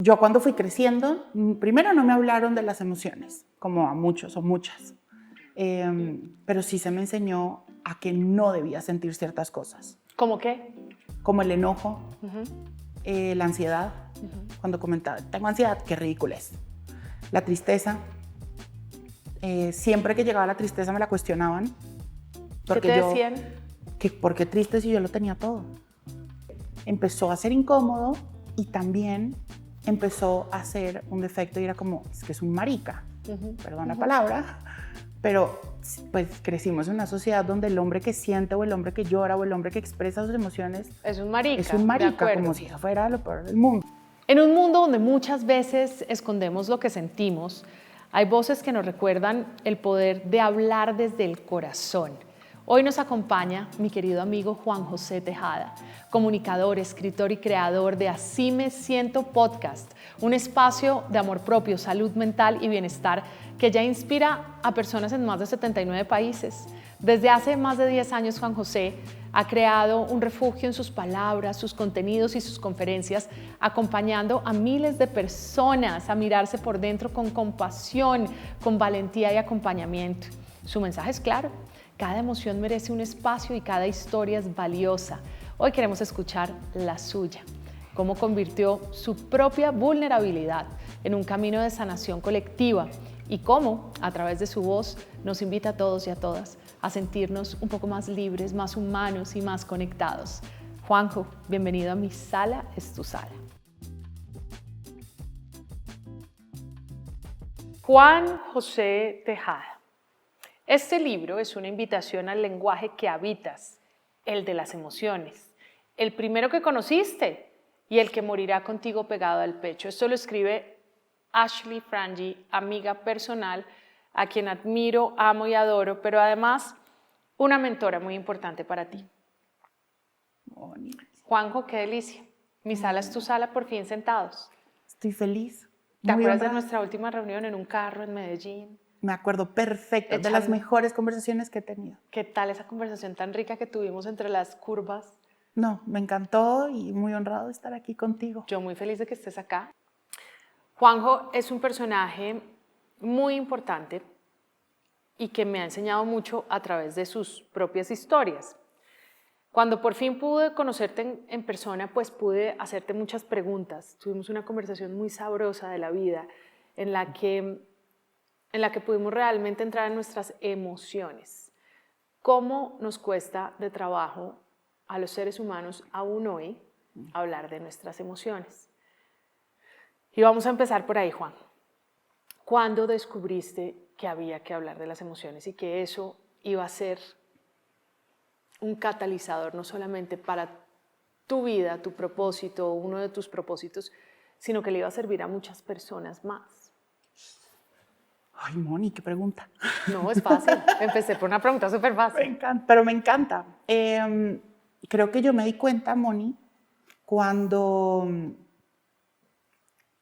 Yo cuando fui creciendo, primero no me hablaron de las emociones, como a muchos o muchas, pero sí se me enseñó a que no debía sentir ciertas cosas. ¿Cómo qué? Como el enojo, la ansiedad. Cuando comentaba, tengo ansiedad, qué ridículo es. La tristeza, siempre que llegaba la tristeza me la cuestionaban. ¿Qué te decían? ¿Por qué triste si yo lo tenía todo? Empezó a ser incómodo y también empezó a ser un defecto y era como, es que es un marica, perdón la palabra, pero pues crecimos en una sociedad donde el hombre que siente o el hombre que llora o el hombre que expresa sus emociones es un marica. Es un marica, como si fuera lo peor del mundo. En un mundo donde muchas veces escondemos lo que sentimos, hay voces que nos recuerdan el poder de hablar desde el corazón. Hoy nos acompaña mi querido amigo Juan José Tejada, comunicador, escritor y creador de Así Me Siento Podcast, un espacio de amor propio, salud mental y bienestar que ya inspira a personas en más de 79 países. Desde hace más de 10 años, Juan José ha creado un refugio en sus palabras, sus contenidos y sus conferencias, acompañando a miles de personas a mirarse por dentro con compasión, con valentía y acompañamiento. Su mensaje es claro: cada emoción merece un espacio y cada historia es valiosa. Hoy queremos escuchar la suya, cómo convirtió su propia vulnerabilidad en un camino de sanación colectiva y cómo, a través de su voz, nos invita a todos y a todas a sentirnos un poco más libres, más humanos y más conectados. Juanjo, bienvenido a Mi Sala es tu Sala. Juan José Tejada. Este libro es una invitación al lenguaje que habitas, el de las emociones, el primero que conociste y el que morirá contigo pegado al pecho. Esto lo escribe Ashley Frangi, amiga personal, a quien admiro, amo y adoro, pero además una mentora muy importante para ti. Juanjo, qué delicia. Mi sala es tu sala, por fin sentados. Estoy feliz. ¿Te acuerdas de nuestra última reunión en un carro en Medellín? Me acuerdo perfecto, de las mejores conversaciones que he tenido. ¿Qué tal esa conversación tan rica que tuvimos entre las curvas? No, me encantó y muy honrado de estar aquí contigo. Yo muy feliz de que estés acá. Juanjo es un personaje muy importante y que me ha enseñado mucho a través de sus propias historias. Cuando por fin pude conocerte en persona, pues pude hacerte muchas preguntas. Tuvimos una conversación muy sabrosa de la vida en la que pudimos realmente entrar en nuestras emociones. ¿Cómo nos cuesta de trabajo a los seres humanos aún hoy hablar de nuestras emociones? Y vamos a empezar por ahí, Juan. ¿Cuándo descubriste que había que hablar de las emociones y que eso iba a ser un catalizador no solamente para tu vida, tu propósito, uno de tus propósitos, sino que le iba a servir a muchas personas más? Ay, Moni, qué pregunta. No, es fácil. Empecé por una pregunta súper fácil. Me encanta, pero me encanta. Creo que yo me di cuenta, Moni, cuando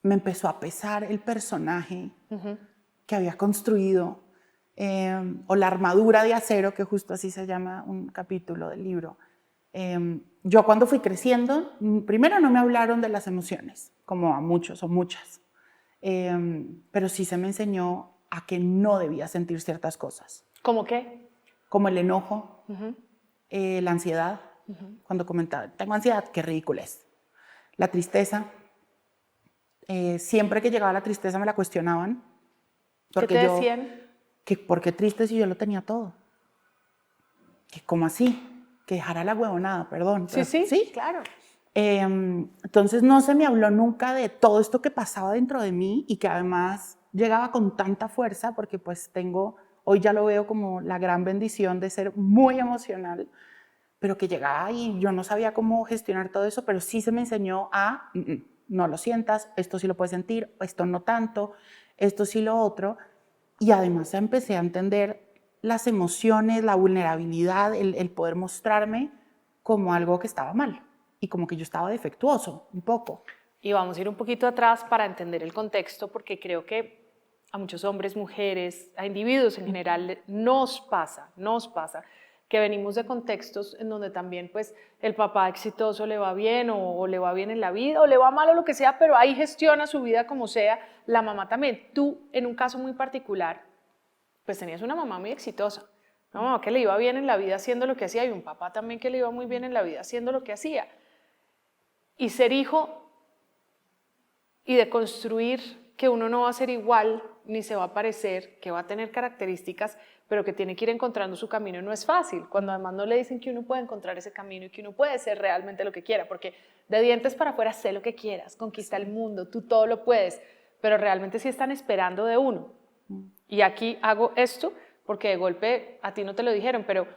me empezó a pesar el personaje que había construido, o la armadura de acero, que justo así se llama un capítulo del libro. Yo cuando fui creciendo, primero no me hablaron de las emociones, como a muchos o muchas, pero sí se me enseñó a que no debía sentir ciertas cosas. ¿Cómo qué? Como el enojo, la ansiedad. Cuando comentaba, tengo ansiedad, qué ridículo es. La tristeza, siempre que llegaba la tristeza me la cuestionaban. ¿Qué te decían? ¿Por qué triste si yo lo tenía todo? Que ¿cómo así? Que dejara la huevonada, perdón. Sí, claro. Entonces no se me habló nunca de todo esto que pasaba dentro de mí y que además llegaba con tanta fuerza porque pues hoy ya lo veo como la gran bendición de ser muy emocional, pero que llegaba y yo no sabía cómo gestionar todo eso, pero sí se me enseñó a no lo sientas, esto sí lo puedes sentir, esto no tanto, esto sí lo otro. Y además empecé a entender las emociones, la vulnerabilidad, el poder mostrarme como algo que estaba mal y como que yo estaba defectuoso, un poco. Y vamos a ir un poquito atrás para entender el contexto, porque creo que a muchos hombres, mujeres, a individuos en general nos pasa que venimos de contextos en donde también pues el papá exitoso le va bien o le va bien en la vida o le va mal o lo que sea, pero ahí gestiona su vida como sea, la mamá también. Tú, en un caso muy particular, pues tenías una mamá muy exitosa, una mamá que le iba bien en la vida haciendo lo que hacía y un papá también que le iba muy bien en la vida haciendo lo que hacía. Y ser hijo y de construir que uno no va a ser igual ni se va a parecer, que va a tener características, pero que tiene que ir encontrando su camino, no es fácil, cuando además no le dicen que uno puede encontrar ese camino y que uno puede ser realmente lo que quiera, porque de dientes para afuera sé lo que quieras, conquista el mundo, tú todo lo puedes, pero realmente sí están esperando de uno. Y aquí hago esto porque de golpe a ti no te lo dijeron, pero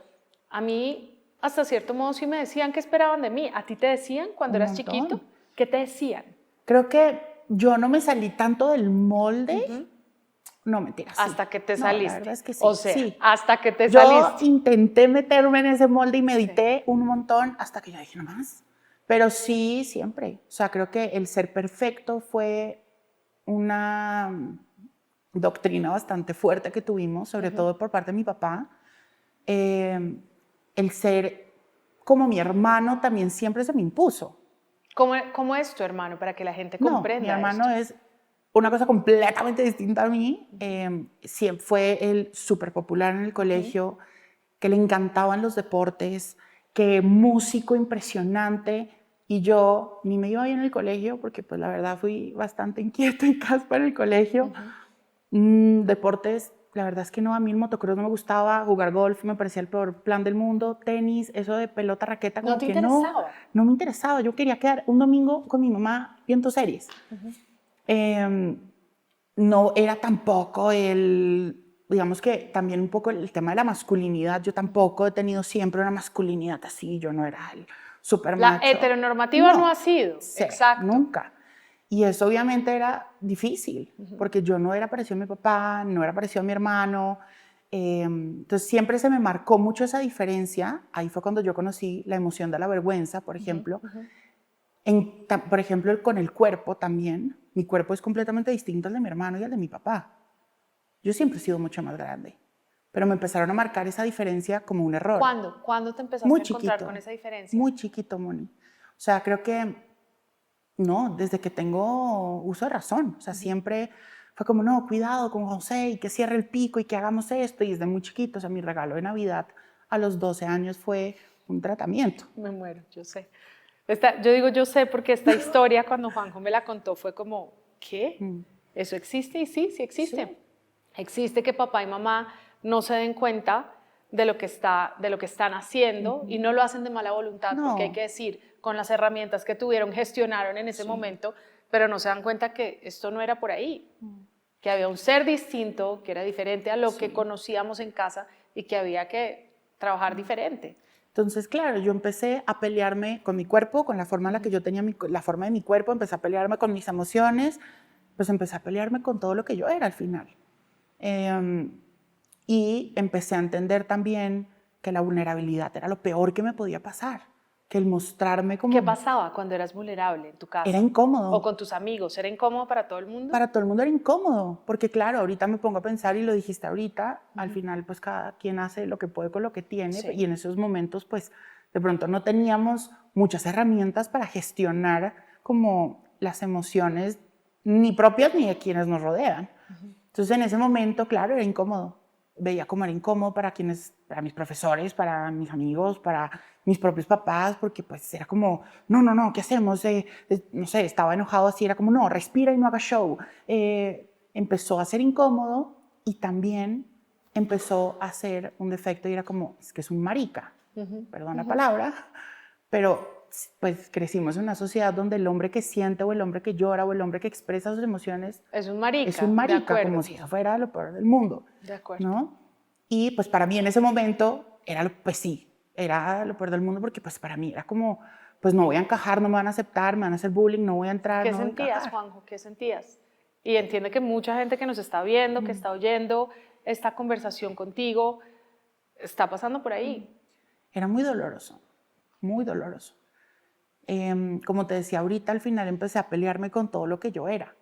a mí hasta cierto modo sí me decían qué esperaban de mí. ¿A ti te decían cuando Un eras montón. chiquito? ¿Qué te decían? Creo que yo no me salí tanto del molde. No, mentira, sí. Hasta que te No, la saliste. verdad es que sí. O sea, Sí. hasta que te Yo saliste. intenté meterme en ese molde y medité un montón hasta que yo dije, no más. Pero sí, siempre. O sea, creo que el ser perfecto fue una doctrina bastante fuerte que tuvimos, sobre todo por parte de mi papá. El ser como mi hermano también siempre se me impuso. ¿Cómo es tu hermano para que la gente No, mi comprenda hermano esto? es una cosa completamente distinta a mí. Siempre fue él súper popular en el colegio, que le encantaban los deportes, que músico impresionante. Y yo ni me iba bien en el colegio, porque pues la verdad fui bastante inquieto y caspa en el colegio. Deportes, la verdad es que no, a mí el motocross no me gustaba, jugar golf me parecía el peor plan del mundo, tenis, eso de pelota, raqueta, ¿No como te que interesaba? no me interesaba. Yo quería quedar un domingo con mi mamá viendo series. No era tampoco digamos que también un poco el tema de la masculinidad. Yo tampoco he tenido siempre una masculinidad así, yo no era el super La macho. heteronormativa no ha sido. Cero, Exacto. nunca. Y eso obviamente era difícil, porque yo no era parecido a mi papá, no era parecido a mi hermano. Entonces siempre se me marcó mucho esa diferencia. Ahí fue cuando yo conocí la emoción de la vergüenza, por ejemplo. Por ejemplo, con el cuerpo también. Mi cuerpo es completamente distinto al de mi hermano y al de mi papá. Yo siempre he sido mucho más grande, pero me empezaron a marcar esa diferencia como un error. ¿Cuándo? ¿Cuándo te empezaste Muy a encontrar chiquito, con esa diferencia? muy chiquito, Moni. O sea, creo que no, desde que tengo uso de razón. O sea, siempre fue como, no, cuidado con José y que cierre el pico y que hagamos esto. Y desde muy chiquito, o sea, mi regalo de Navidad a los 12 años fue un tratamiento. Me muero, yo sé. Yo digo yo sé porque esta historia cuando Juanjo me la contó fue como, ¿qué? ¿Eso existe? Y sí, sí existe. Sí. Existe que papá y mamá no se den cuenta de lo que están haciendo y no lo hacen de mala voluntad, porque hay No. que decir, con las herramientas que tuvieron, gestionaron en ese momento, pero no se dan cuenta que esto no era por ahí, que había un ser distinto, que era diferente a lo que conocíamos en casa y que había que trabajar diferente. Entonces, claro, yo empecé a pelearme con mi cuerpo, con la forma en la que yo tenía la forma de mi cuerpo, empecé a pelearme con mis emociones, pues empecé a pelearme con todo lo que yo era al final. Y empecé a entender también que la vulnerabilidad era lo peor que me podía pasar, que el mostrarme como... ¿Qué pasaba cuando eras vulnerable en tu casa? Era incómodo. ¿O con tus amigos? ¿Era incómodo para todo el mundo? Para todo el mundo era incómodo, porque claro, ahorita me pongo a pensar, y lo dijiste ahorita, al final pues cada quien hace lo que puede con lo que tiene, y en esos momentos pues de pronto no teníamos muchas herramientas para gestionar como las emociones ni propias ni de quienes nos rodean. Entonces en ese momento, claro, era incómodo. Veía cómo era incómodo para mis profesores, para mis amigos, para mis propios papás, porque pues era como, no, ¿qué hacemos? No sé, estaba enojado así, era como, no, respira y no haga show. Empezó a ser incómodo y también empezó a ser un defecto y era como, es que es un marica, perdón la palabra, pero pues crecimos en una sociedad donde el hombre que siente o el hombre que llora o el hombre que expresa sus emociones es un marica. Es un marica, como si eso fuera lo peor del mundo. De acuerdo. ¿No? Y pues para mí en ese momento pues sí, era lo peor del mundo porque pues para mí era como, pues no voy a encajar, no me van a aceptar, me van a hacer bullying, no voy a entrar, ¿Qué no voy a sentías, encajar. Juanjo? ¿Qué sentías? Y entiende que mucha gente que nos está viendo, que está oyendo esta conversación contigo, está pasando por ahí. Era muy doloroso, muy doloroso. Como te decía ahorita, al final empecé a pelearme con todo lo que yo era.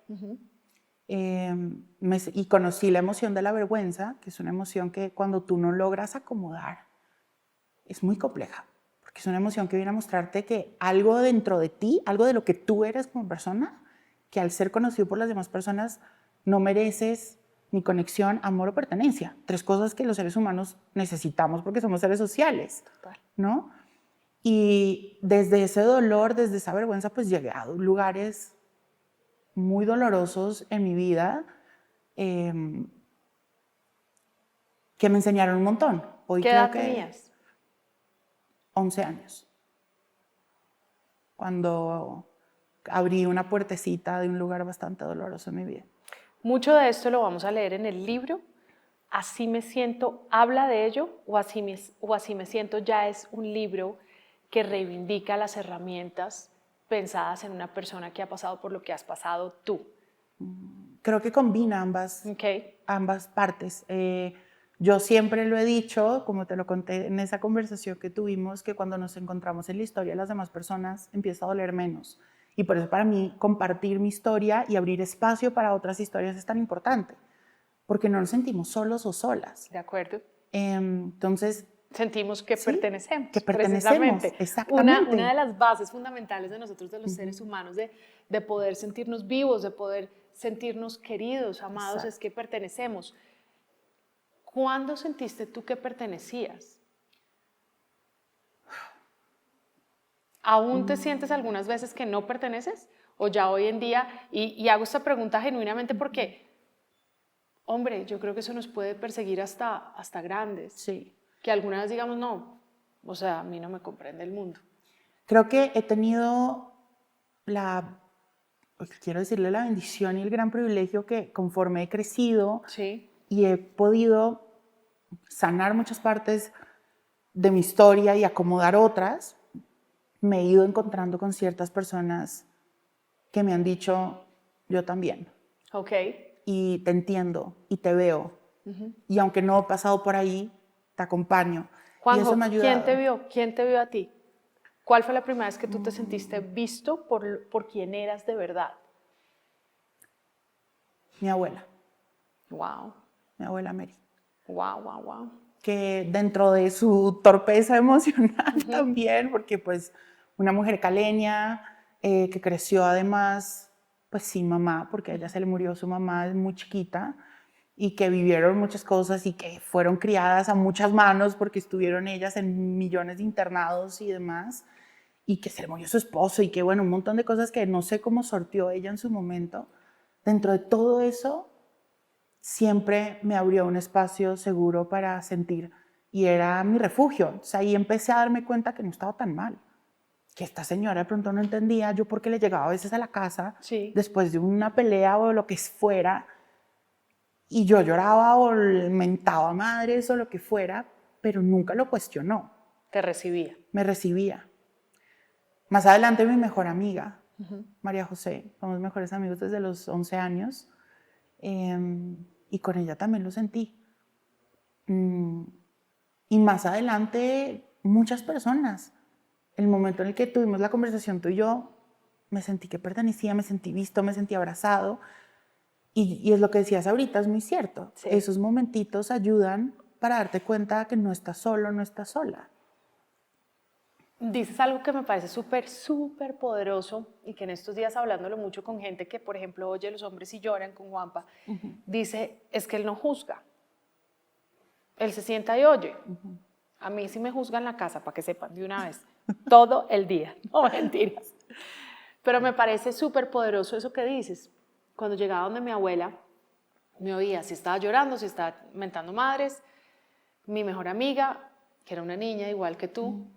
Y conocí la emoción de la vergüenza, que es una emoción que cuando tú no logras acomodar es muy compleja, porque es una emoción que viene a mostrarte que algo dentro de ti, algo de lo que tú eres como persona, que al ser conocido por las demás personas no mereces ni conexión, amor o pertenencia. 3 cosas que los seres humanos necesitamos porque somos seres sociales, ¿no? Y desde ese dolor, desde esa vergüenza, pues llegué a lugares muy dolorosos en mi vida que me enseñaron un montón. Hoy ¿Qué creo edad que tenías? 11 años, cuando abrí una puertecita de un lugar bastante doloroso en mi vida. Mucho de esto lo vamos a leer en el libro. Así me siento, habla de ello, o así me siento ya es un libro que reivindica las herramientas pensadas en una persona que ha pasado por lo que has pasado tú. Creo que combina ambas, Okay. ambas partes. Yo siempre lo he dicho, como te lo conté en esa conversación que tuvimos, que cuando nos encontramos en la historia de las demás personas empieza a doler menos. Y por eso para mí compartir mi historia y abrir espacio para otras historias es tan importante, porque no nos sentimos solos o solas. ¿De acuerdo? Entonces, Sentimos que sí, pertenecemos. que pertenecemos, Precisamente. exactamente. Una de las bases fundamentales de nosotros, de los seres humanos, de poder sentirnos vivos, de poder sentirnos queridos, amados, Exacto. es que pertenecemos. ¿Cuándo sentiste tú que pertenecías? ¿Aún te sientes algunas veces que no perteneces? ¿O ya hoy en día? Y hago esta pregunta genuinamente porque, hombre, yo creo que eso nos puede perseguir hasta grandes. Sí. Que alguna vez digamos, no, o sea, a mí no me comprende el mundo. Creo que he tenido quiero decirle la bendición y el gran privilegio que conforme he crecido Sí. y he podido sanar muchas partes de mi historia y acomodar otras, me he ido encontrando con ciertas personas que me han dicho, yo también, Ok. y te entiendo, y te veo, y aunque no he pasado por ahí, te acompaño. Y eso me ha Juanjo, ayudado. ¿quién te vio? ¿Quién te vio a ti? ¿Cuál fue la primera vez que tú te sentiste visto por quien eras de verdad? Mi abuela, Wow, mi abuela Mary, wow, wow, wow. que dentro de su torpeza emocional también, porque pues una mujer caleña que creció además pues sin mamá, porque a ella se le murió su mamá muy chiquita, y que vivieron muchas cosas y que fueron criadas a muchas manos porque estuvieron ellas en millones de internados y demás, y que se le murió su esposo y que bueno, un montón de cosas que no sé cómo sorteó ella en su momento. Dentro de todo eso, siempre me abrió un espacio seguro para sentir y era mi refugio. O sea, ahí empecé a darme cuenta que no estaba tan mal, que esta señora de pronto no entendía yo por qué le llegaba a veces a la casa Sí. después de una pelea o lo que fuera y yo lloraba o mentaba madres o lo que fuera, pero nunca lo cuestionó, Te recibía. me recibía. Más adelante mi mejor amiga, María José, somos mejores amigos desde los 11 años, y con ella también lo sentí. Y más adelante, muchas personas. El momento en el que tuvimos la conversación tú y yo, me sentí que pertenecía, me sentí visto, me sentí abrazado. Y es lo que decías ahorita, es muy cierto. Sí. Esos momentitos ayudan para darte cuenta que no estás solo, no estás sola. Dices algo que me parece súper, súper poderoso y que en estos días hablándolo mucho con gente que, por ejemplo, oye Los hombres y lloran con Juanpa, dice, es que él no juzga. Él se sienta y oye. A mí sí me juzgan en la casa, para que sepan de una vez, todo el día, no mentiras. Pero me parece súper poderoso eso que dices. Cuando llegaba donde mi abuela, me oía si estaba llorando, si estaba mentando madres, mi mejor amiga, que era una niña igual que tú.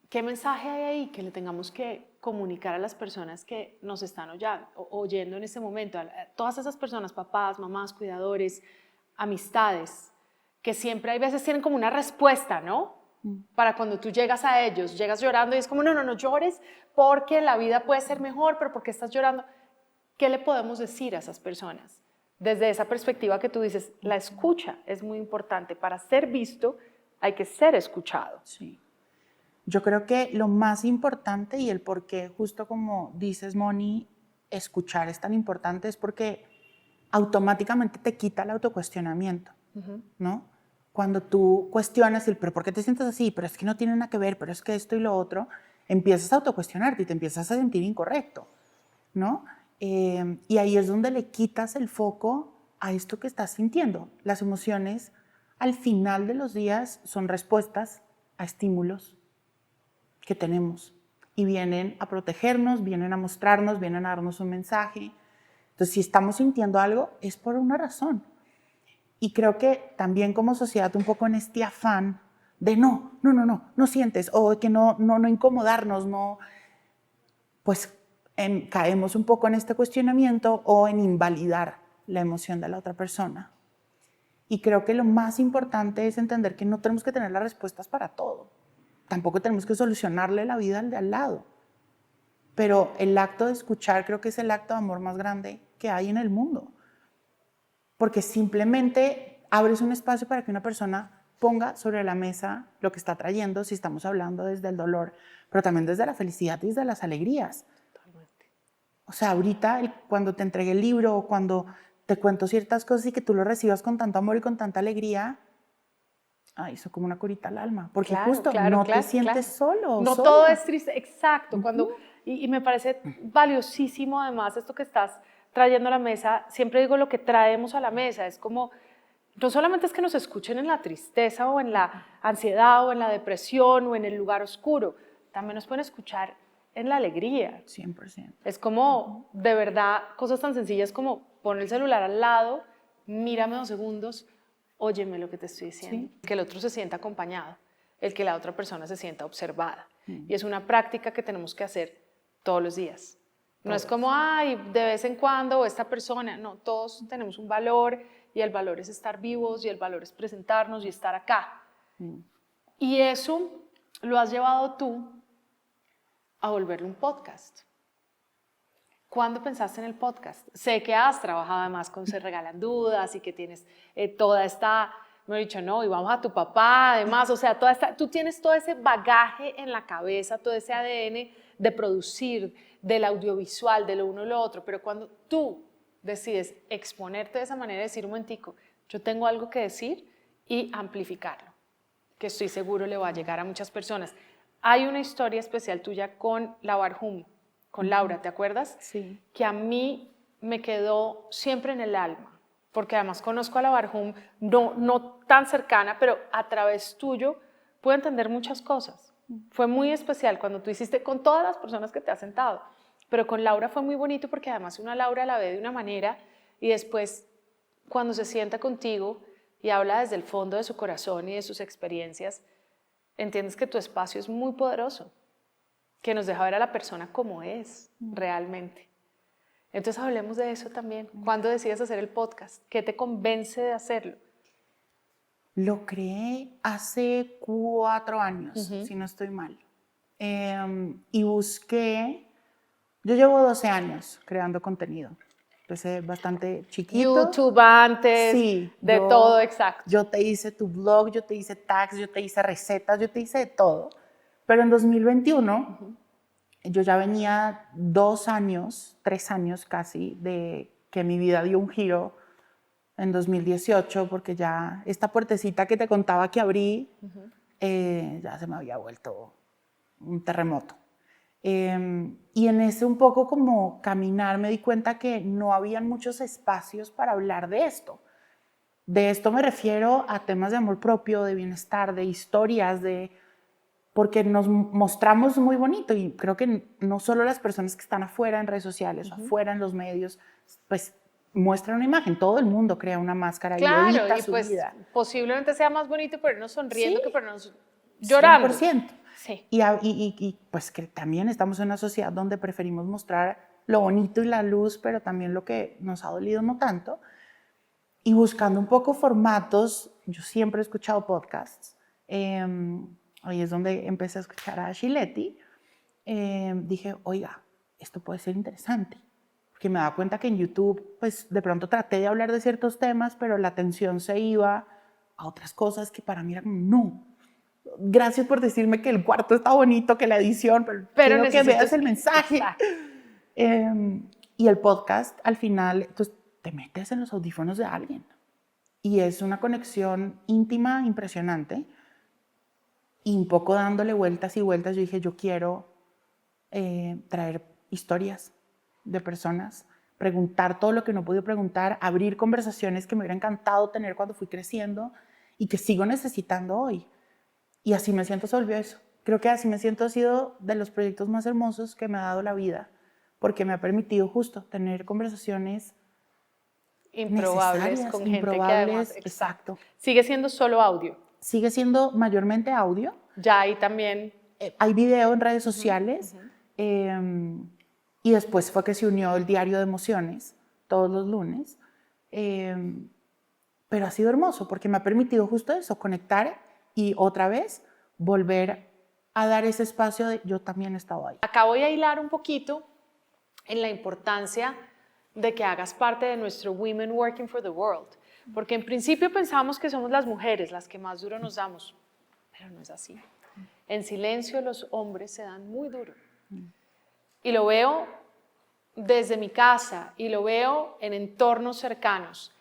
¿Qué mensaje hay ahí que le tengamos que comunicar a las personas que nos están oyendo en este momento? A todas esas personas, papás, mamás, cuidadores, amistades, que siempre hay veces tienen como una respuesta, ¿no? Para cuando tú llegas a ellos, llegas llorando y es como, no llores porque la vida puede ser mejor, pero ¿por qué estás llorando? ¿Qué le podemos decir a esas personas? Desde esa perspectiva que tú dices, la escucha es muy importante. Para ser visto hay que ser escuchado. Sí. Yo creo que lo más importante y el por qué, justo como dices, Moni, escuchar es tan importante es porque automáticamente te quita el autocuestionamiento, ¿no? cuando tú cuestionas el, pero ¿por qué te sientes así? Pero es que no tiene nada que ver, pero es que esto y lo otro, empiezas a autocuestionarte y te empiezas a sentir incorrecto, ¿no? Y ahí es donde le quitas el foco a esto que estás sintiendo. Las emociones, al final de los días, son respuestas a estímulos que tenemos y vienen a protegernos, vienen a mostrarnos, vienen a darnos un mensaje. Entonces, si estamos sintiendo algo, es por una razón. Y creo que también como sociedad un poco en este afán de no sientes, o que no incomodarnos, pues caemos un poco en este cuestionamiento o en invalidar la emoción de la otra persona. Y creo que lo más importante es entender que no tenemos que tener las respuestas para todo. Tampoco tenemos que solucionarle la vida al de al lado. Pero el acto de escuchar creo que es el acto de amor más grande que hay en el mundo. Porque simplemente abres un espacio para que una persona ponga sobre la mesa lo que está trayendo, si estamos hablando desde el dolor, pero también desde la felicidad y desde las alegrías. Totalmente. O sea, ahorita cuando te entregué el libro o cuando te cuento ciertas cosas y que tú lo recibas con tanto amor y con tanta alegría, hizo como una curita al alma, porque justo no te sientes solo. No sola. todo es triste, exacto. Y me parece valiosísimo además esto que estás trayendo a la mesa. Siempre digo lo que traemos a la mesa, es como, no solamente es que nos escuchen en la tristeza o en la ansiedad o en la depresión o en el lugar oscuro, también nos pueden escuchar en la alegría. 100%. Es como, de verdad, cosas tan sencillas como poner el celular al lado, mírame 2 segundos, óyeme lo que te estoy diciendo. Sí. Que el otro se sienta acompañado, el que la otra persona se sienta observada. Y es una práctica que tenemos que hacer todos los días. No es como, ay, de vez en cuando, esta persona. No, todos tenemos un valor y el valor es estar vivos y el valor es presentarnos y estar acá. Y eso lo has llevado tú a volverlo un podcast. ¿Cuándo pensaste en el podcast? Sé que has trabajado además con Se Regalan Dudas y que tienes toda esta, me he dicho, no, y vamos a tu papá, además, o sea, tú tienes todo ese bagaje en la cabeza, todo ese ADN de producir, del audiovisual, de lo uno y lo otro, pero cuando tú decides exponerte de esa manera, decir un momentico, yo tengo algo que decir y amplificarlo, que estoy seguro le va a llegar a muchas personas. Hay una historia especial tuya con la Barhum, con Laura, ¿te acuerdas? Sí. Que a mí me quedó siempre en el alma, porque además conozco a la Barhum, no tan cercana, pero a través tuyo puedo entender muchas cosas. Fue muy especial cuando tú hiciste con todas las personas que te has sentado, pero con Laura fue muy bonito porque además una Laura la ve de una manera y después cuando se sienta contigo y habla desde el fondo de su corazón y de sus experiencias, entiendes que tu espacio es muy poderoso, que nos deja ver a la persona como es realmente. Entonces hablemos de eso también. ¿Cuándo decides hacer el podcast? ¿Qué te convence de hacerlo? Lo creé hace 4 años, si no estoy mal. Y yo llevo 12 años creando contenido. Empecé bastante chiquito. YouTube antes, sí, todo, exacto. Yo te hice tu blog, yo te hice tags, yo te hice recetas, yo te hice de todo. Pero en 2021, yo ya venía 2 años, 3 años casi, de que mi vida dio un giro en 2018, porque ya esta puertecita que te contaba que abrí, ya se me había vuelto un terremoto. Y en ese un poco como caminar me di cuenta que no habían muchos espacios para hablar de esto. De esto me refiero a temas de amor propio, de bienestar, de historias, porque nos mostramos muy bonito y creo que no solo las personas que están afuera en redes sociales o afuera en los medios, pues muestran una imagen, todo el mundo crea una máscara y edita y su pues vida. Posiblemente sea más bonito ponernos sonriendo que ponernos llorando. 100%. Sí. Y pues que también estamos en una sociedad donde preferimos mostrar lo bonito y la luz, pero también lo que nos ha dolido no tanto. Y buscando un poco formatos, yo siempre he escuchado podcasts, ahí es donde empecé a escuchar a Shiletti, dije, oiga, esto puede ser interesante, porque me daba cuenta que en YouTube, pues de pronto traté de hablar de ciertos temas, pero la atención se iba a otras cosas que para mí era como, no, gracias por decirme que el cuarto está bonito, que la edición, pero quiero que veas el mensaje. Y el podcast, al final, pues, te metes en los audífonos de alguien y es una conexión íntima impresionante. Y un poco dándole vueltas y vueltas, yo dije, yo quiero traer historias de personas, preguntar todo lo que no he podido preguntar, abrir conversaciones que me hubiera encantado tener cuando fui creciendo y que sigo necesitando hoy. Y Así me siento se volvió eso. Creo que Así me siento ha sido de los proyectos más hermosos que me ha dado la vida, porque me ha permitido justo tener conversaciones Improbables necesarias, con gente que además, improbables, exacto. sigue siendo solo audio. Sigue siendo mayormente audio. Ya ahí también. Hay video en redes sociales. Y después fue que se unió el diario de emociones todos los lunes. Pero ha sido hermoso porque me ha permitido justo eso, conectar y otra vez volver a dar ese espacio de yo también he estado ahí. Acá voy a hilar un poquito en la importancia de que hagas parte de nuestro Women Working for the World, porque en principio pensamos que somos las mujeres las que más duro nos damos, pero no es así. En silencio los hombres se dan muy duro. Y lo veo desde mi casa y lo veo en entornos cercanos.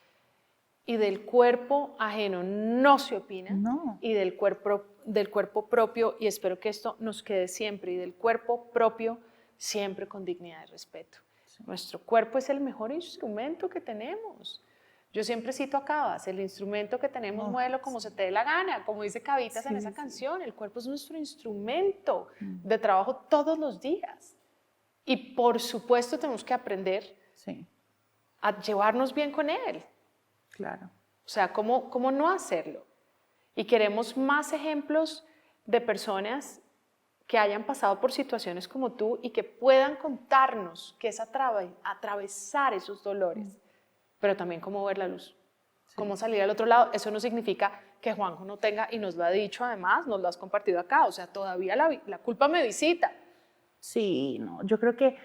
Y del cuerpo ajeno no se opina. No. Y del cuerpo propio, y espero que esto nos quede siempre, y del cuerpo propio siempre con dignidad y respeto. Sí. Nuestro cuerpo es el mejor instrumento que tenemos. Yo siempre cito a Cabas, el instrumento que tenemos, muévelo como se te dé la gana, como dice Cavitas en esa canción. El cuerpo es nuestro instrumento de trabajo todos los días. Y por supuesto tenemos que aprender a llevarnos bien con él. Claro. O sea, ¿cómo no hacerlo? Y queremos más ejemplos de personas que hayan pasado por situaciones como tú y que puedan contarnos qué es atravesar esos dolores, pero también cómo ver la luz, cómo salir al otro lado. Eso no significa que Juanjo no tenga, y nos lo ha dicho además, nos lo has compartido acá, o sea, todavía la culpa me visita. Sí, no, yo creo que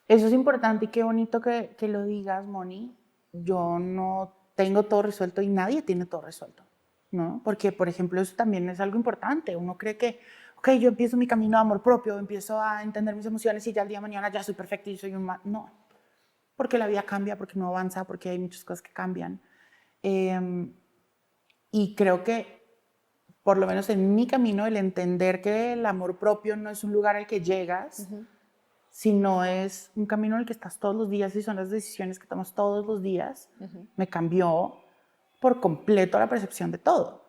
eso es importante y qué bonito que lo digas, Moni. Yo no tengo todo resuelto y nadie tiene todo resuelto, ¿no? Porque, por ejemplo, eso también es algo importante. Uno cree que, ok, yo empiezo mi camino de amor propio, empiezo a entender mis emociones y ya el día de mañana ya soy perfecta y soy un... No, porque la vida cambia, porque no avanza, porque hay muchas cosas que cambian. Y creo que, por lo menos en mi camino, el entender que el amor propio no es un lugar al que llegas, sino es un camino en el que estás todos los días y son las decisiones que tomas todos los días, me cambió por completo la percepción de todo.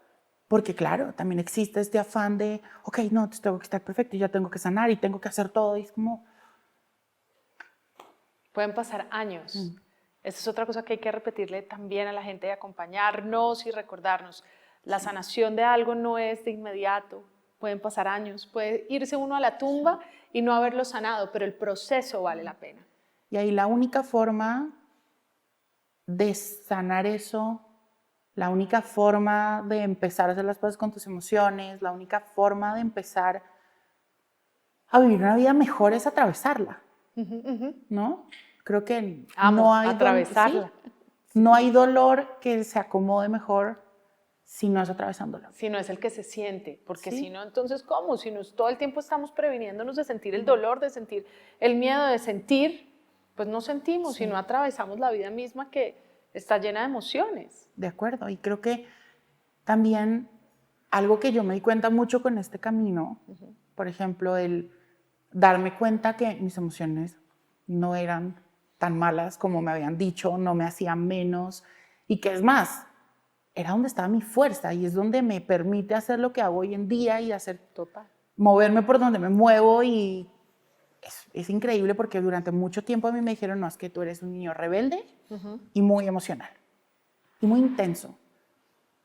Porque claro, también existe este afán de, ok, no, tengo que estar perfecto y ya tengo que sanar y tengo que hacer todo. Y es como... Pueden pasar años. Esta es otra cosa que hay que repetirle también a la gente, de acompañarnos y recordarnos. La sanación de algo no es de inmediato. Pueden pasar años. Puede irse uno a la tumba y no haberlo sanado, pero el proceso vale la pena. Y ahí la única forma de sanar eso, la única forma de empezar a hacer las cosas con tus emociones, la única forma de empezar a vivir una vida mejor es atravesarla, ¿no? Creo que no hay atravesarla. No hay dolor que se acomode mejor si no es atravesándolo. Si no es el que se siente, porque si no, entonces ¿cómo? Si nos, todo el tiempo estamos previniéndonos de sentir el dolor, de sentir el miedo, de sentir, pues no sentimos, si no atravesamos la vida misma que está llena de emociones. De acuerdo, y creo que también algo que yo me di cuenta mucho con este camino, por ejemplo, el darme cuenta que mis emociones no eran tan malas como me habían dicho, no me hacían menos, y que es más, era donde estaba mi fuerza y es donde me permite hacer lo que hago hoy en día y hacer moverme por donde me muevo. Y es increíble porque durante mucho tiempo a mí me dijeron, no, es que tú eres un niño rebelde y muy emocional y muy intenso.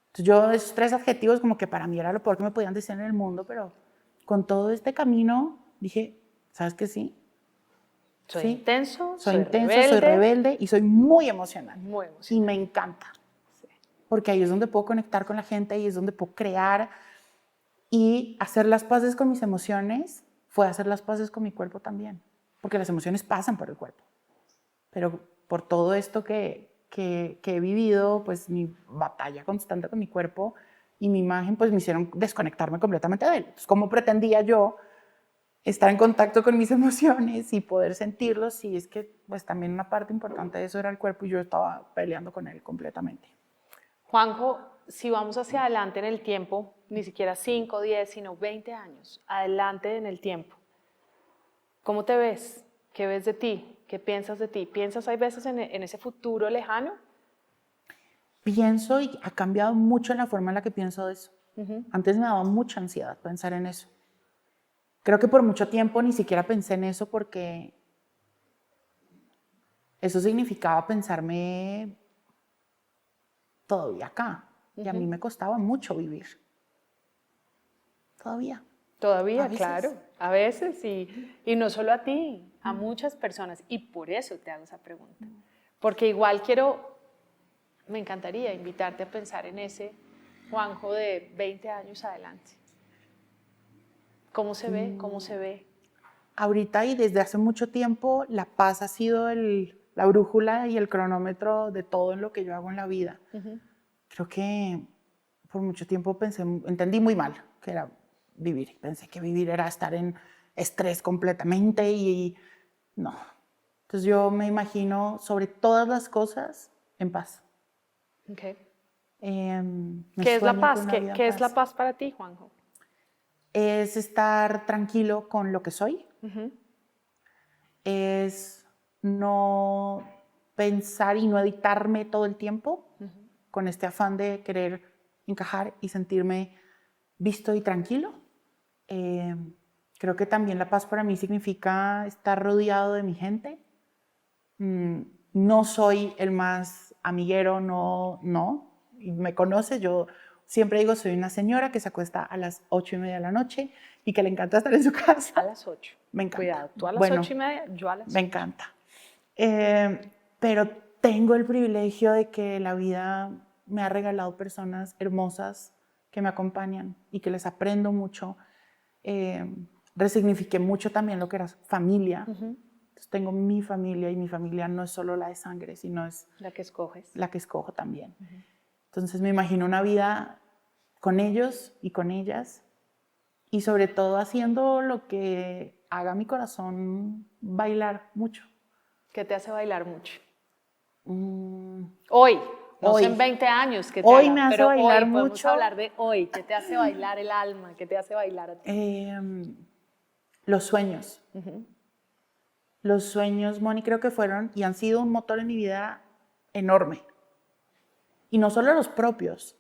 Entonces yo esos 3 adjetivos como que para mí era lo peor que me podían decir en el mundo, pero con todo este camino dije, ¿sabes qué? Sí. Soy intenso, soy rebelde y soy muy emocional. Muy emocional. Y me encanta. Porque ahí es donde puedo conectar con la gente, ahí es donde puedo crear y hacer las paces con mis emociones fue hacer las paces con mi cuerpo también, porque las emociones pasan por el cuerpo, pero por todo esto que he vivido, pues mi batalla constante con mi cuerpo y mi imagen, pues me hicieron desconectarme completamente de él. Entonces, ¿cómo pretendía yo estar en contacto con mis emociones y poder sentirlos si es que pues también una parte importante de eso era el cuerpo y yo estaba peleando con él completamente? Juanjo, si vamos hacia adelante en el tiempo, ni siquiera 5, 10, sino 20 años, adelante en el tiempo, ¿cómo te ves? ¿Qué ves de ti? ¿Qué piensas de ti? ¿Piensas hay veces en ese futuro lejano? Pienso y ha cambiado mucho la forma en la que pienso de eso. Antes me daba mucha ansiedad pensar en eso. Creo que por mucho tiempo ni siquiera pensé en eso porque eso significaba pensarme todavía acá. Y a mí me costaba mucho vivir. Todavía. Todavía, A veces. claro, a veces, y no solo a ti, a muchas personas. Y por eso te hago esa pregunta. Porque igual me encantaría invitarte a pensar en ese Juanjo de 20 años adelante. ¿Cómo se ve? ¿Cómo se ve? Ahorita y desde hace mucho tiempo, la paz ha sido la brújula y el cronómetro de todo en lo que yo hago en la vida. Creo que por mucho tiempo entendí muy mal que era vivir. Pensé que vivir era estar en estrés completamente y no. Entonces yo me imagino sobre todas las cosas en paz. Okay. ¿Qué es la paz? ¿Qué es la paz para ti, Juanjo? Es estar tranquilo con lo que soy. Es no pensar y no editarme todo el tiempo con este afán de querer encajar y sentirme visto y tranquilo. Creo que también la paz para mí significa estar rodeado de mi gente. No soy el más amiguero, no. Y me conoces, yo siempre digo, soy una señora que se acuesta a las 8:30 de la noche y que le encanta estar en su casa. A las 8. Me encanta. Cuidado, tú a las 8:30, yo a las 8. Me encanta. Pero tengo el privilegio de que la vida me ha regalado personas hermosas que me acompañan y que les aprendo mucho. Resignifiqué mucho también lo que era familia. Entonces tengo mi familia y mi familia no es solo la de sangre, sino es la que escoges. La que escojo también. Entonces me imagino una vida con ellos y con ellas y sobre todo haciendo lo que haga mi corazón bailar mucho. ¿Qué te hace bailar mucho? Hoy, no sé en 20 años que te hoy haga, me hace pero bailar hoy podemos mucho. hablar de hoy. ¿Qué te hace bailar el alma? ¿Qué te hace bailar a ti? Los sueños. Los sueños, Moni, creo que fueron y han sido un motor en mi vida enorme. Y no solo los propios.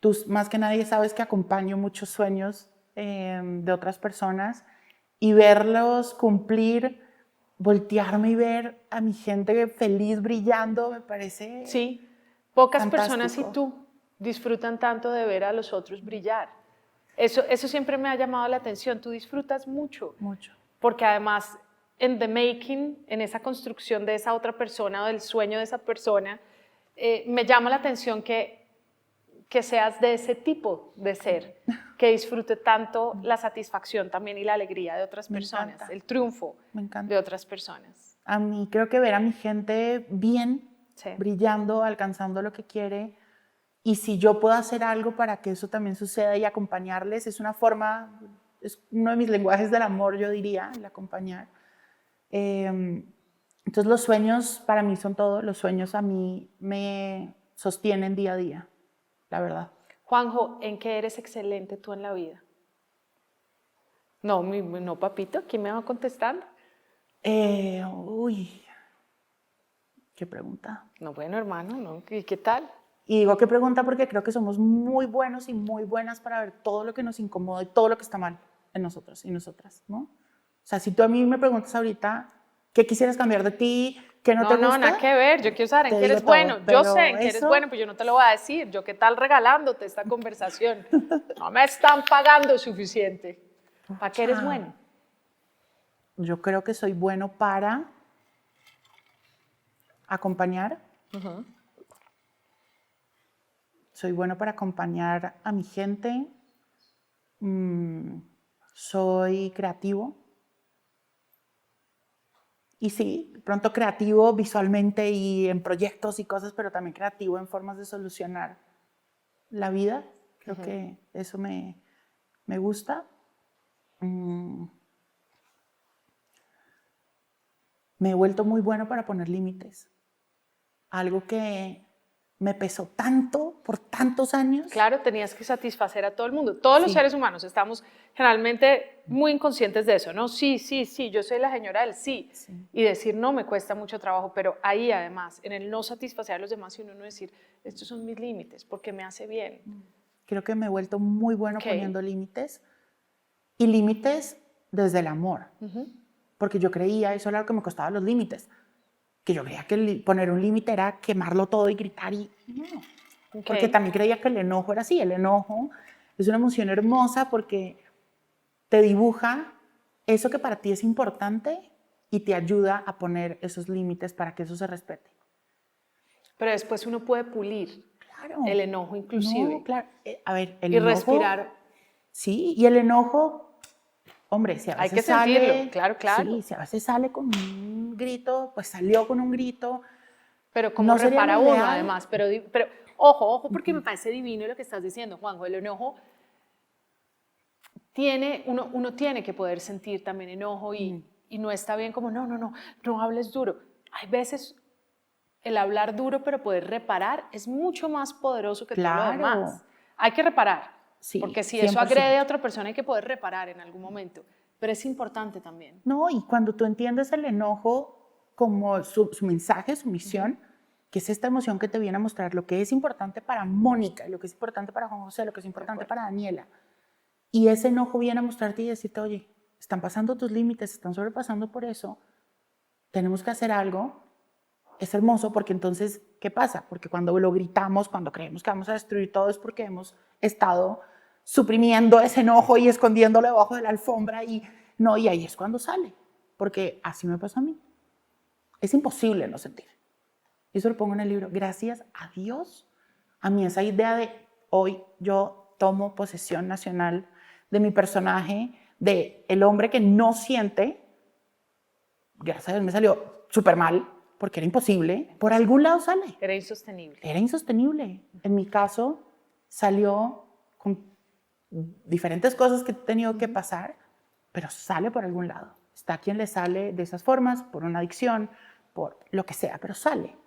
Tú más que nadie sabes que acompaño muchos sueños de otras personas y verlos cumplir, voltearme y ver a mi gente feliz brillando, me parece sí, pocas fantástico. personas y tú disfrutan tanto de ver a los otros brillar. Eso siempre me ha llamado la atención, tú disfrutas mucho. Mucho. Porque además en the making, en esa construcción de esa otra persona o del sueño de esa persona, me llama la atención que seas de ese tipo de ser, que disfrute tanto la satisfacción también y la alegría de otras personas, el triunfo de otras personas. A mí creo que ver a mi gente bien, sí. brillando, alcanzando lo que quiere, y si yo puedo hacer algo para que eso también suceda y acompañarles, es una forma, es uno de mis lenguajes del amor, yo diría, el acompañar. Entonces los sueños para mí son todo, los sueños a mí me sostienen día a día, la verdad. Juanjo, ¿en qué eres excelente tú en la vida? No, papito, ¿quién me va contestando? Uy, qué pregunta. No, bueno, hermano, ¿no? ¿Y qué tal? Y digo qué pregunta porque creo que somos muy buenos y muy buenas para ver todo lo que nos incomoda y todo lo que está mal en nosotros y nosotras, ¿no? O sea, si tú a mí me preguntas ahorita, ¿qué quisieras cambiar de ti? ¿Qué no te gusta? No, nada que ver. Yo quiero saber en qué eres bueno. Yo sé en qué eres bueno, pues yo no te lo voy a decir. Yo qué tal regalándote esta conversación. No me están pagando suficiente. ¿Para qué eres bueno? Yo creo que soy bueno para acompañar. Soy bueno para acompañar a mi gente. Soy creativo. Y sí, pronto creativo visualmente y en proyectos y cosas, pero también creativo en formas de solucionar la vida. Creo que eso me gusta. Me he vuelto muy bueno para poner límites. Algo que me pesó tanto por tantos años. Claro, tenías que satisfacer a todo el mundo. Todos los seres humanos estamos generalmente muy inconscientes de eso, ¿no? Sí, sí, sí, yo soy la señora del sí. Y decir no me cuesta mucho trabajo, pero ahí además, en el no satisfacer a los demás y uno no decir, estos son mis límites, porque me hace bien. Creo que me he vuelto muy bueno poniendo límites. Y límites desde el amor. Porque yo creía, eso era lo que me costaba los límites, que yo creía que poner un límite era quemarlo todo y gritar y no. Porque también creía que el enojo era así. El enojo es una emoción hermosa porque te dibuja eso que para ti es importante y te ayuda a poner esos límites para que eso se respete. Pero después uno puede pulir el enojo inclusive. No, claro. A ver, el y enojo, respirar. Sí, y el enojo, hombre, si a veces hay que sentirlo, claro. Sí, si a veces sale con un grito, pues salió con un grito. Pero como no repara uno además, pero ojo, porque me parece divino lo que estás diciendo, Juanjo. El enojo uno tiene que poder sentir también enojo y no está bien como no hables duro. Hay veces el hablar duro pero poder reparar es mucho más poderoso que todo lo demás. Hay que reparar, porque si 100%. Eso agrede a otra persona hay que poder reparar en algún momento, pero es importante también. No, y cuando tú entiendes el enojo como su mensaje, su misión, que es esta emoción que te viene a mostrar lo que es importante para Mónica, lo que es importante para Juan José, lo que es importante para Daniela. Y ese enojo viene a mostrarte y decirte, oye, están pasando tus límites, están sobrepasando por eso, tenemos que hacer algo. Es hermoso porque entonces, ¿qué pasa? Porque cuando lo gritamos, cuando creemos que vamos a destruir todo, es porque hemos estado suprimiendo ese enojo y escondiéndolo debajo de la alfombra y ahí es cuando sale, porque así me pasó a mí. Es imposible no sentir. Y eso lo pongo en el libro. Gracias a Dios, a mí esa idea de hoy yo tomo posesión nacional de mi personaje, de el hombre que no siente, gracias a Dios me salió súper mal, porque era imposible, por algún lado sale. Era insostenible. Era insostenible. En mi caso, salió con diferentes cosas que he tenido que pasar, pero sale por algún lado. Está quien le sale de esas formas, por una adicción, por lo que sea, pero sale.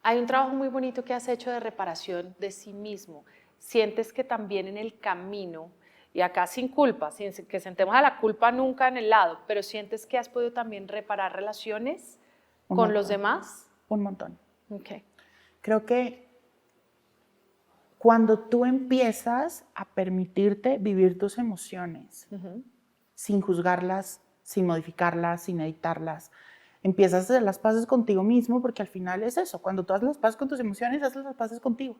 Hay un trabajo muy bonito que has hecho de reparación de sí mismo. ¿Sientes que también en el camino, y acá sin culpa, sin que sentemos a la culpa nunca en el lado, pero sientes que has podido también reparar relaciones con los demás? Un montón. Okay. Creo que cuando tú empiezas a permitirte vivir tus emociones sin juzgarlas, sin modificarlas, sin editarlas, empiezas a hacer las paces contigo mismo, porque al final es eso. Cuando tú haces las paces con tus emociones, haces las paces contigo.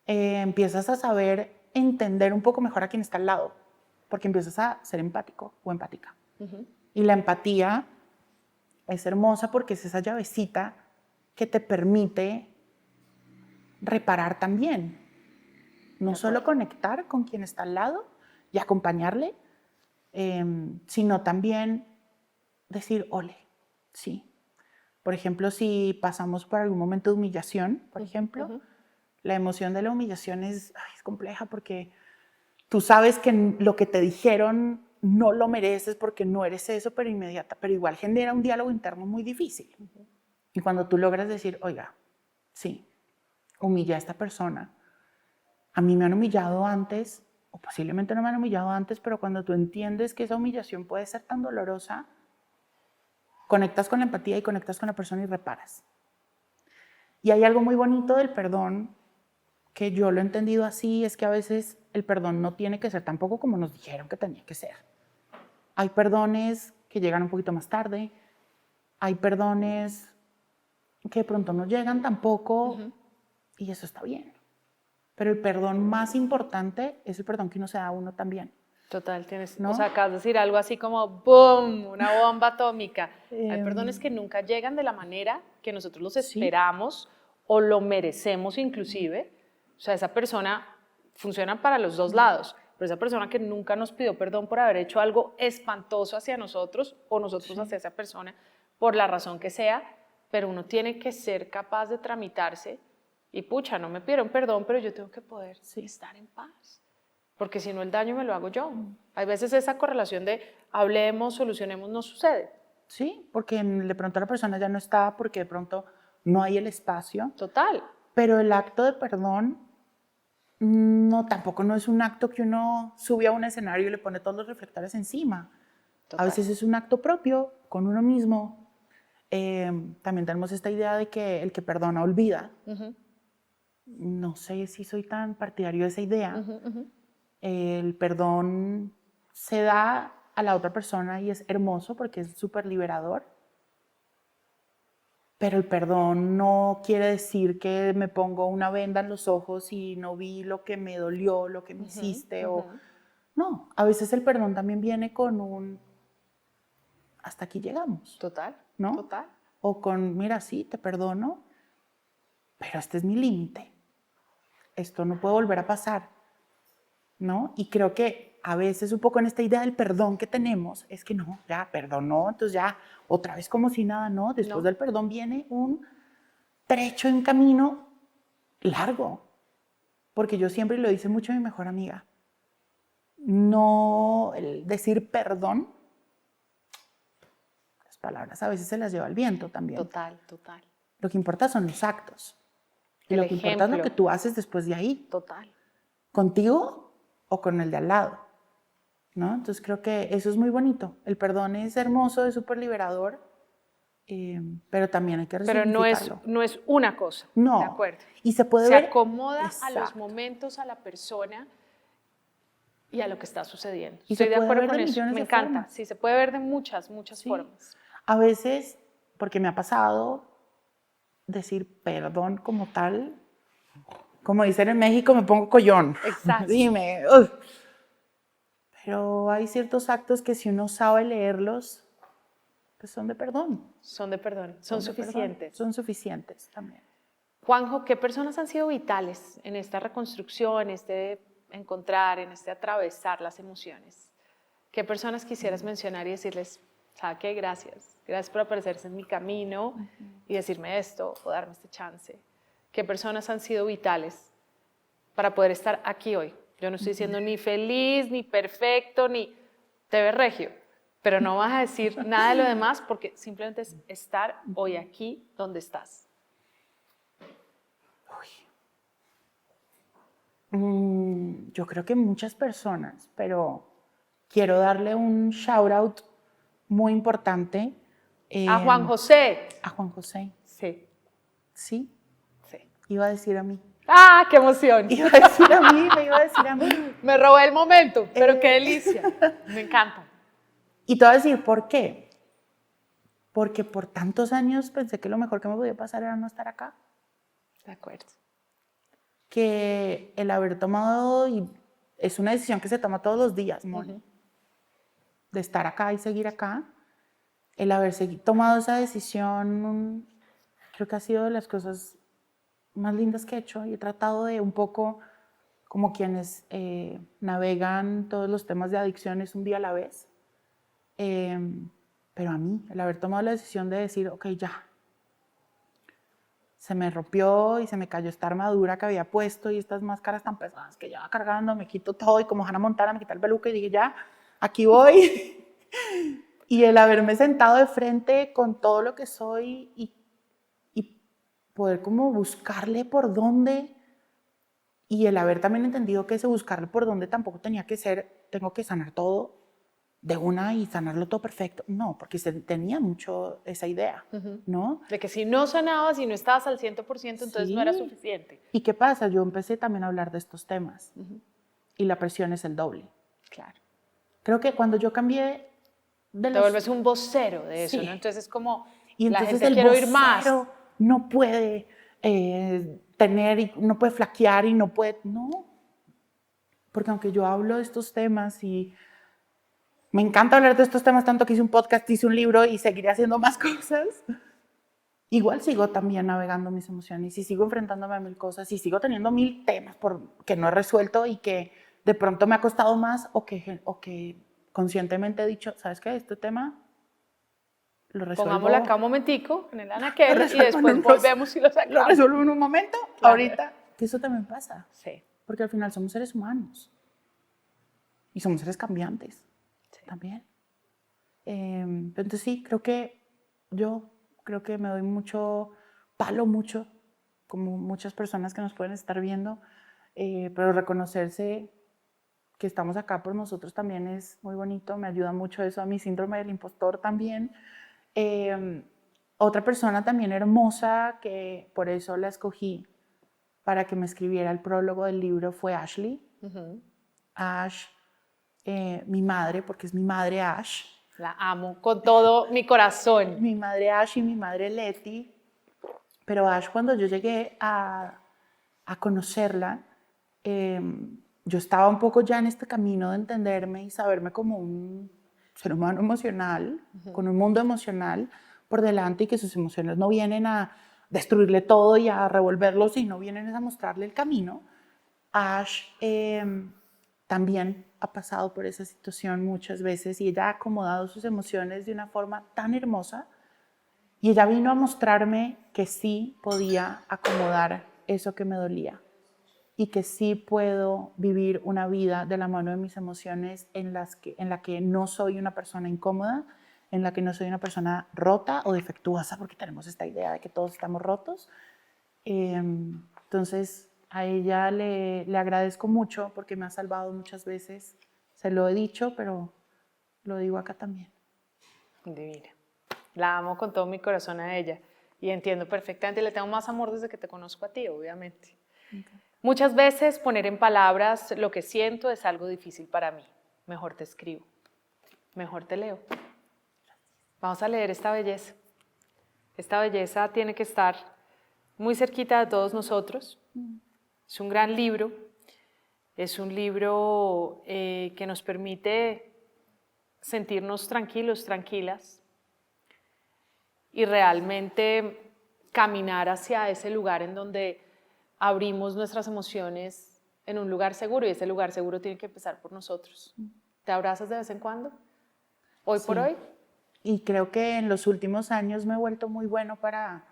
Empiezas a saber entender un poco mejor a quien está al lado, porque empiezas a ser empático o empática. Y la empatía es hermosa porque es esa llavecita que te permite reparar también. No solo conectar con quien está al lado y acompañarle, sino también decir, ole, sí. Por ejemplo, si pasamos por algún momento de humillación, por ejemplo, la emoción de la humillación es compleja porque tú sabes que lo que te dijeron no lo mereces porque no eres eso, pero igual genera un diálogo interno muy difícil. Y cuando tú logras decir, oiga, sí, humillé a esta persona, a mí me han humillado antes, o posiblemente no me han humillado antes, pero cuando tú entiendes que esa humillación puede ser tan dolorosa, conectas con la empatía y conectas con la persona y reparas. Y hay algo muy bonito del perdón, que yo lo he entendido así, es que a veces el perdón no tiene que ser tampoco como nos dijeron que tenía que ser. Hay perdones que llegan un poquito más tarde, hay perdones que de pronto no llegan tampoco, y eso está bien. Pero el perdón más importante es el perdón que uno se da a uno también. Total, ¿no? O sea, acabas de decir algo así como ¡boom! Una bomba atómica. Hay perdones que nunca llegan de la manera que nosotros los esperamos o lo merecemos inclusive. O sea, esa persona funciona para los dos lados, pero esa persona que nunca nos pidió perdón por haber hecho algo espantoso hacia nosotros o nosotros hacia esa persona, por la razón que sea, pero uno tiene que ser capaz de tramitarse y pucha, no me pidieron perdón, pero yo tengo que poder estar en paz. Porque si no el daño me lo hago yo. Hay veces esa correlación de hablemos, solucionemos, no sucede. Sí, porque de pronto la persona ya no está, porque de pronto no hay el espacio. Total. Pero el acto de perdón, no, tampoco no es un acto que uno sube a un escenario y le pone todos los reflectores encima. Total. A veces es un acto propio, con uno mismo. También tenemos esta idea de que el que perdona olvida. No sé si soy tan partidario de esa idea. El perdón se da a la otra persona y es hermoso porque es súper liberador. Pero el perdón no quiere decir que me pongo una venda en los ojos y no vi lo que me dolió, lo que me hiciste. No, a veces el perdón también viene con un hasta aquí llegamos. Total, ¿no? total. O con, mira, sí, te perdono, pero este es mi límite. Esto no puede volver a pasar, ¿no? Y creo que a veces un poco en esta idea del perdón que tenemos, es que no, ya perdonó, entonces ya otra vez como si nada, ¿no? Después del perdón viene un trecho en camino largo. Porque yo siempre lo hice mucho a mi mejor amiga. No, el decir perdón, las palabras a veces se las lleva el viento también. Total, total. Lo que importa son los actos. Y El lo que importa es lo que tú haces después de ahí. Total. Contigo o con el de al lado, ¿no? Entonces creo que eso es muy bonito. El perdón es hermoso, es súper liberador, pero también hay que resignificarlo. Pero no es una cosa. No. De acuerdo. Y se puede se ver. acomoda Exacto. a los momentos, a la persona y a lo que está sucediendo. Y Estoy de acuerdo con de eso. Me encanta. Formas. Sí, se puede ver de muchas Sí. formas. A veces, porque me ha pasado decir perdón como tal, como dicen en México, me pongo collón. Exacto. Dime. Pero hay ciertos actos que si uno sabe leerlos, pues son de perdón. Son de perdón. Son suficientes. Son suficientes también. Juanjo, ¿qué personas han sido vitales en esta reconstrucción, en este encontrar, en este atravesar las emociones? ¿Qué personas quisieras mencionar y decirles, ¿sabe qué? Gracias. Gracias por aparecerse en mi camino y decirme esto o darme este chance. ¿Qué personas han sido vitales para poder estar aquí hoy? Yo no estoy siendo ni feliz, ni perfecto, ni te ves regio, pero no vas a decir nada de lo demás porque simplemente es estar hoy aquí donde estás. Yo creo que muchas personas, pero quiero darle un shout out muy importante. A Juan José. A Juan José. Sí. ¿Sí? Sí. Iba a decir a mí. ¡Ah, qué emoción! Iba a decir a mí, me iba a decir a mí. Me robé el momento, pero qué delicia. Me encanta. Y te voy a decir, ¿por qué? Porque por tantos años pensé que lo mejor que me podía pasar era no estar acá. De acuerdo. Que el haber tomado, y es una decisión que se toma todos los días, Moni, de estar acá y seguir acá, el haber tomado esa decisión, creo que ha sido de las cosas más lindas que he hecho, y he tratado de un poco, como quienes navegan todos los temas de adicciones un día a la vez, pero a mí, el haber tomado la decisión de decir, ok, ya, se me rompió y se me cayó esta armadura que había puesto y estas máscaras tan pesadas que llevaba cargando, me quito todo y como Hannah Montana me quité el peluque y dije, ya, aquí voy. Y el haberme sentado de frente con todo lo que soy y poder como buscarle por dónde, y el haber también entendido que ese buscarle por dónde tampoco tenía que ser, tengo que sanar todo de una y sanarlo todo perfecto. No, porque tenía mucho esa idea, ¿no? De que si no sanabas y no estabas al 100%, entonces no era suficiente. ¿Y qué pasa? Yo empecé también a hablar de estos temas y la presión es el doble. Claro. Creo que cuando yo cambié de Te vuelves un vocero de eso, ¿no? Entonces es como, y entonces la gente quiere oír más. No puede tener, y no puede flaquear y no puede, no. Porque aunque yo hablo de estos temas y me encanta hablar de estos temas, tanto que hice un podcast, hice un libro y seguiré haciendo más cosas, igual sigo también navegando mis emociones y sigo enfrentándome a mil cosas y sigo teniendo mil temas que no he resuelto y que de pronto me ha costado más o que conscientemente he dicho, ¿sabes qué? Este tema lo resuelvo. Pongámoslo acá un momentico en el anaquel y después volvemos y lo sacamos. Lo resuelvo en un momento, claro. Ahorita. Que eso también pasa. Sí. Porque al final somos seres humanos y somos seres cambiantes. Sí. También. Entonces sí, creo que me doy mucho palo mucho, como muchas personas que nos pueden estar viendo, pero reconocerse que estamos acá por nosotros también es muy bonito, me ayuda mucho eso a mi síndrome del impostor también. Otra persona también hermosa, que por eso la escogí para que me escribiera el prólogo del libro, fue Ashley. Ash, mi madre, porque es mi madre Ash. La amo con todo mi corazón. Mi madre Ash y mi madre Leti. Pero Ash, cuando yo llegué a conocerla, yo estaba un poco ya en este camino de entenderme y saberme como un ser humano emocional, con un mundo emocional por delante, y que sus emociones no vienen a destruirle todo y a revolverlo, sino vienen a mostrarle el camino. Ash también ha pasado por esa situación muchas veces y ella ha acomodado sus emociones de una forma tan hermosa, y ella vino a mostrarme que sí podía acomodar eso que me dolía y que sí puedo vivir una vida de la mano de mis emociones en la que no soy una persona incómoda, en la que no soy una persona rota o defectuosa, porque tenemos esta idea de que todos estamos rotos. Entonces, a ella le agradezco mucho porque me ha salvado muchas veces. Se lo he dicho, pero lo digo acá también. Divina. La amo con todo mi corazón a ella y entiendo perfectamente. Le tengo más amor desde que te conozco a ti, obviamente. Okay. Muchas veces poner en palabras lo que siento es algo difícil para mí. Mejor te escribo, mejor te leo. Vamos a leer esta belleza. Esta belleza tiene que estar muy cerquita de todos nosotros. Es un gran libro. Es un libro que nos permite sentirnos tranquilos, tranquilas y realmente caminar hacia ese lugar en donde abrimos nuestras emociones en un lugar seguro, y ese lugar seguro tiene que empezar por nosotros. ¿Te abrazas de vez en cuando? ¿Hoy Sí. por hoy? Y creo que en los últimos años me he vuelto muy bueno para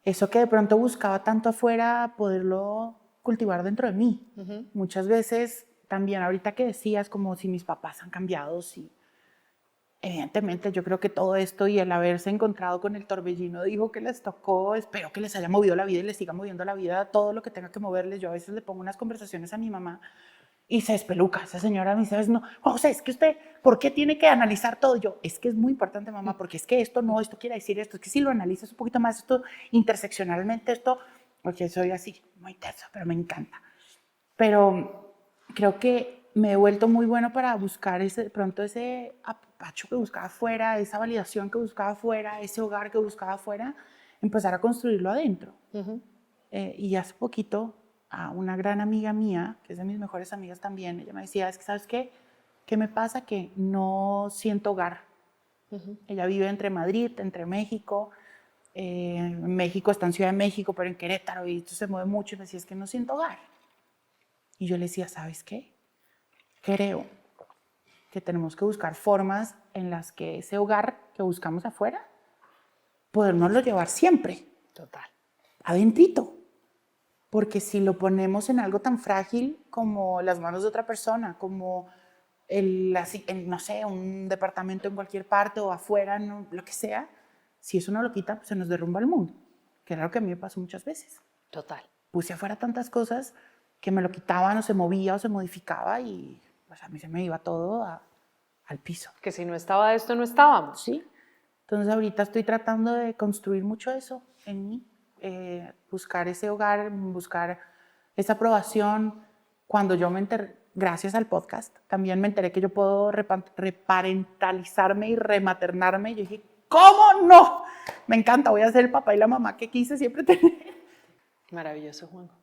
eso que de pronto buscaba tanto afuera, poderlo cultivar dentro de mí. Muchas veces también ahorita que decías como si mis papás han cambiado, sí. Evidentemente yo creo que todo esto y el haberse encontrado con el torbellino dijo que les tocó, espero que les haya movido la vida y les siga moviendo la vida, todo lo que tenga que moverles. Yo a veces le pongo unas conversaciones a mi mamá y se espeluca. Esa señora me dice, no, José, es que usted, ¿por qué tiene que analizar todo? Yo, es que es muy importante, mamá, porque es que esto no, esto quiere decir esto, es que si lo analizas un poquito más, esto interseccionalmente, esto, porque soy así, muy terso, pero me encanta. Pero creo que me he vuelto muy bueno para buscar de pronto ese apacho que buscaba afuera, esa validación que buscaba afuera, ese hogar que buscaba afuera, empezar a construirlo adentro. Y hace poquito, a una gran amiga mía, que es de mis mejores amigas también, ella me decía, es que ¿sabes qué? ¿Qué me pasa? Que no siento hogar. Ella vive entre Madrid, entre México. México está en Ciudad de México, pero en Querétaro, y esto se mueve mucho. Y me decía, es que no siento hogar. Y yo le decía, ¿sabes qué? Creo que tenemos que buscar formas en las que ese hogar que buscamos afuera, podernoslo llevar siempre. Total. Adentrito. Porque si lo ponemos en algo tan frágil como las manos de otra persona, como no sé, un departamento en cualquier parte o afuera, no, lo que sea, si eso no lo quita, pues se nos derrumba el mundo. Que era lo que a mí me pasó muchas veces. Total. Puse afuera tantas cosas que me lo quitaban o se movía o se modificaba y pues a mí se me iba todo al piso. Que si no estaba esto, no estábamos. Sí. Entonces ahorita estoy tratando de construir mucho eso en mí. Buscar ese hogar, buscar esa aprobación. Cuando yo me enteré, gracias al podcast, también me enteré que yo puedo reparentalizarme y rematernarme. Yo dije, ¿cómo no? Me encanta, voy a ser el papá y la mamá que quise siempre tener. Maravilloso, Juanjo.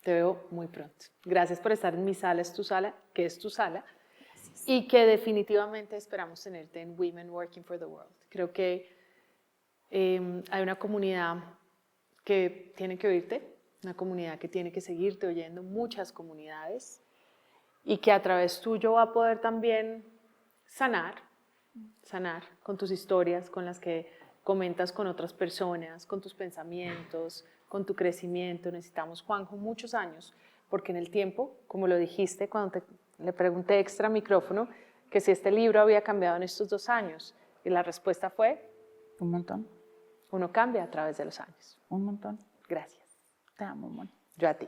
Te veo muy pronto. Gracias por estar en mi sala, es tu sala, que es tu sala. Gracias. Y que definitivamente esperamos tenerte en Women Working for the World. Creo que hay una comunidad que tiene que oírte, una comunidad que tiene que seguirte oyendo, muchas comunidades, y que a través tuyo va a poder también sanar con tus historias, con las que comentas con otras personas, con tus pensamientos, con tu crecimiento. Necesitamos, Juanjo, muchos años, porque en el tiempo, como lo dijiste cuando le pregunté extra micrófono, que si este libro había cambiado en estos 2 años, y la respuesta fue... Un montón. Uno cambia a través de los años. Un montón. Gracias. Te amo, Moni. Yo a ti.